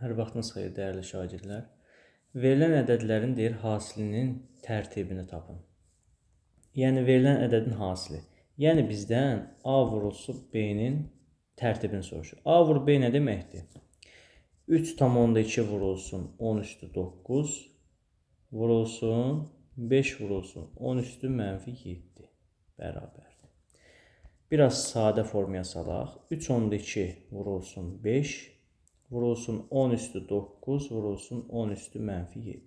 Hər vaxtınız xeyir, dəyərli şagirdlər. Verilən ədədlərin hasilinin tərtibini tapın. Yəni, verilən ədədin hasili. Yəni, bizdən A vurulsun B-nin tərtibini soruşur. A vur B nə deməkdir? 3,2 vurulsun 10 üstü 9 vurulsun 5 vurulsun 10 üstü -7 bərabərdir. Biraz sadə formaya salaq. 3,2 vurulsun 5 vurulsun 10 üstü 9 vurulsun 10 üstü -7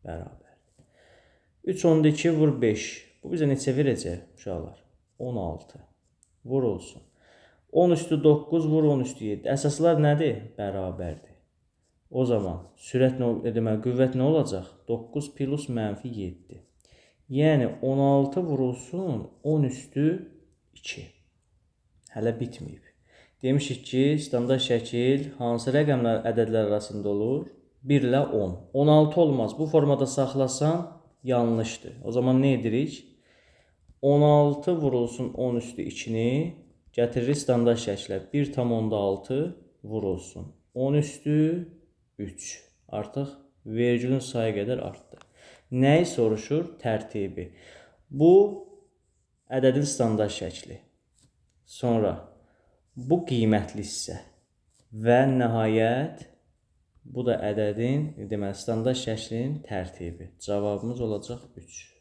bərabərdir. 3,2 vur 5. Bu bizə neçə verəcək uşaqlar? 16 vurulsun 10 üstü 9 vur 10 üstü 7. Əsaslar nədir? Bərabərdir. O zaman sürət deməli, qüvvət nə olacaq? 9 plus -7. Yəni 16 vurulsun 10 üstü 2. Hələ bitməyib. Demişik ki, standart şəkil hansı rəqəmlər ədədlər arasında olur? 1 ilə 10. 16 olmaz. Bu formada saxlasan yanlışdır. O zaman nə edirik? 16 vurulsun 10 üstü 2-ni gətiririk standart şəklə. 1,6 vurulsun 10 üstü 3. Artıq vergülün sayı qədər artdı. Nəyi soruşur? Tərtibi. Bu ədədin standart şəkli. Sonra bu qiymətli hissə və nəhayət bu da ədədin, deməli, standart şəklinin tərtibi. Cavabımız olacaq 3.